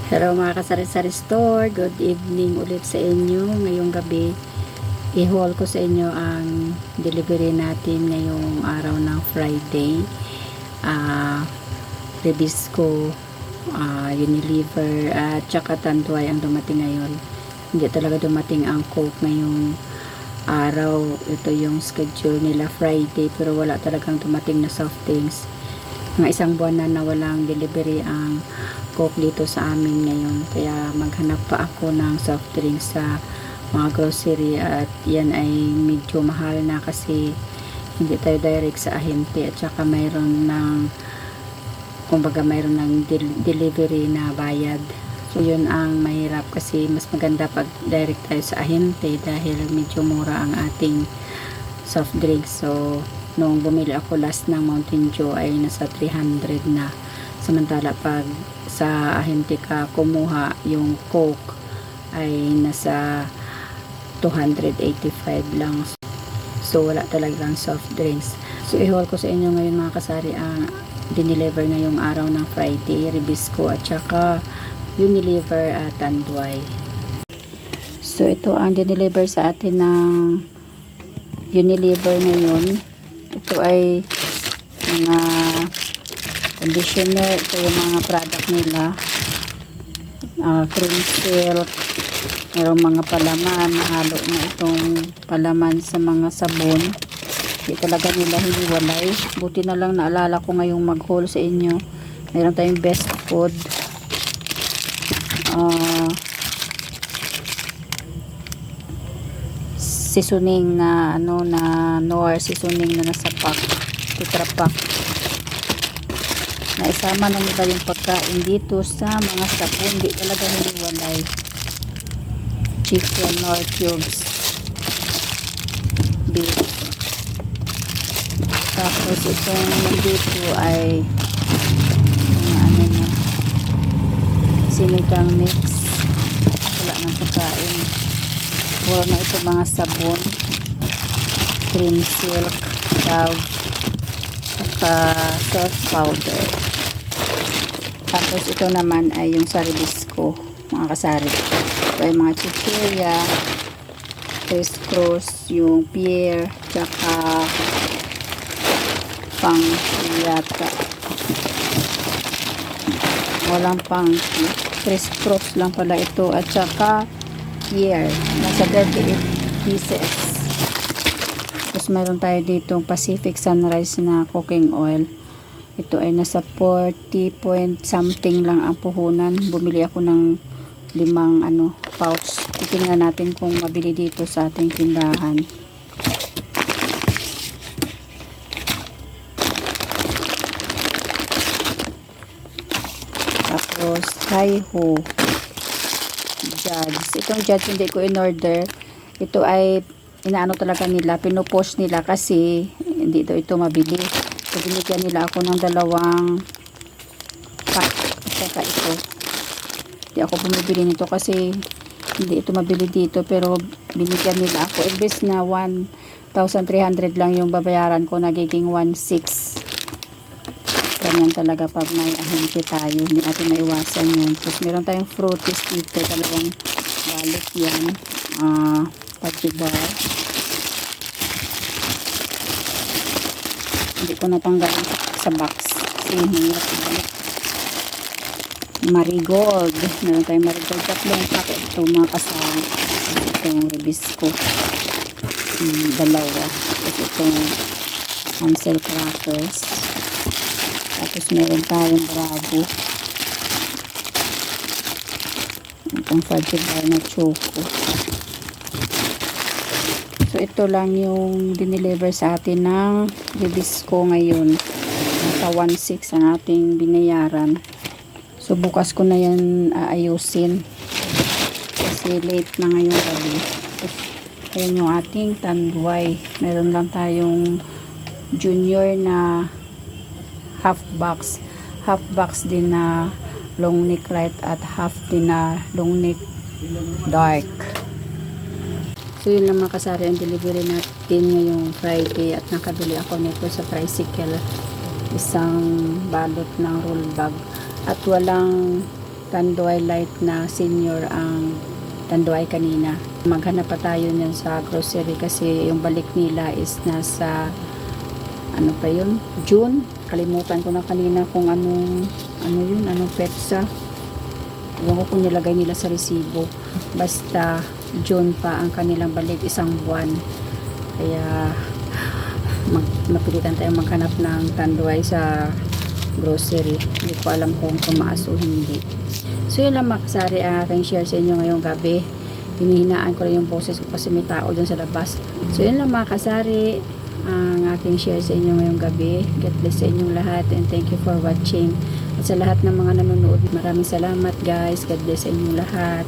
Hello mga kasari-sari store, good evening ulit sa inyo. Ngayong gabi, i-haul ko sa inyo ang delivery natin ngayong araw ng Friday. Rebisco, Unilever at saka Tanduay ang dumating ngayon. Hindi talaga dumating ang Coke ngayong araw. Ito yung schedule nila Friday, pero wala talagang dumating na soft drinks. Mga isang buwan na walang delivery ang Coke dito sa amin ngayon, kaya maghanap pa ako ng soft drinks sa mga grocery at yan ay medyo mahal na kasi hindi tayo direct sa ahente at saka mayroon ng delivery na bayad. So yun ang mahirap kasi mas maganda pag direct tayo sa ahente dahil medyo mura ang ating soft drinks. So nung bumili ako last ng Mountain Dew ay nasa 300 na, samantala pag sa ahente ka kumuha yung Coke ay nasa 285 lang. So wala talagang soft drinks. So i-haul ko sa inyo ngayon mga kasari ang dineliver ngayong araw ng Friday, Rebisco at saka Unilever at Tanduay. So ito ang dineliver sa atin ng Unilever ngayon. Ito ay mga conditioner. Ito yung mga product nila, cream silk, mayroong mga palaman, halo na itong palaman sa mga sabon. Hindi talaga nila hiniwalay. Buti na lang naalala ko ngayong mag-haul sa inyo. Mayroon tayong best food, seasoning na Knorr seasoning na nasa pack, tetra pack, na isama na nila yung pagkain dito sa mga sabon. Hindi talaga hiniwalay. Chicken Knorr cubes, beef. Tapos itong nandito ay sinigang mix. Wala ng pagkain. Wala na ito mga sabon, cream silk, Dove, saka salt powder. Tapos ito naman ay yung sa Rebisco mga kasari. Ito ay mga chichirya, crisscross, yung pear, tsaka pang yata. Walang pang crisscross lang pala ito at saka pear. Nasa 38 pieces. Tapos meron tayo dito Pacific Sunrise na cooking oil. Ito ay nasa 40 point something lang ang puhunan. Bumili ako ng 5 pouch. Titingnan natin kung mabili dito sa ating tindahan. Tapos Hi-Ho Judge. Itong Judge hindi ko in-order. Ito ay inaano talaga nila, pinupost nila kasi hindi ito mabili. So binigyan nila ako ng 2 pack at saka ito. Hindi ako bumibili nito kasi hindi ito mabili dito, pero binigyan nila ako. Imbes na 1,300 lang yung babayaran ko, nagiging 1,600. Ganyan talaga pag may ahente tayo, hindi natin maiwasan yun. Tapos meron tayong fruities dito, talagang balik yan. Pati bar. Hindi ko natanggalin sa box kasi hirap balik. Marigold. Meron tayong marigold. Tatlong packet ito mga kasama. Itong Rebisco. 2. Tapos itong Hansel crackers. Tapos meron tayong Bravo. Itong fudge bar na choco. So ito lang yung dineliver sa atin ng Rebisco ngayon. Nasa 1,600 ang ating binayaran. So bukas ko na yan aayusin kasi late na ngayong gabi. Tapos ayan yung ating Tanduay. Meron lang tayong junior na half box din na long neck light at half din na long neck dark. So yun lang mga kasari ang delivery natin ngayong Friday at nakabili ako nito sa tricycle, isang balot ng roll bag at walang Tanduay Light na senior ang Tanduay kanina. Maghanap pa tayo niyan sa grocery kasi yung balik nila is nasa ano pa yun? June. Kalimutan ko na kanina kung anong petsa. Ewan ko kung nilagay nila sa resibo. Basta June pa ang kanilang balik, isang buwan. Kaya mapilitan tayong maghanap ng tanduay sa grocery. Hindi ko alam kung tumaas o hindi. So yun lang mga kasari ang aking share sa inyo ngayong gabi. Hinihinaan ko lang yung boses ko kasi may tao dun sa labas. So yun lang mga kasari ang aking share sa inyo ngayong gabi. God bless sa inyong lahat and thank you for watching. At sa lahat ng mga nanonood, maraming salamat guys. God bless sa inyong lahat.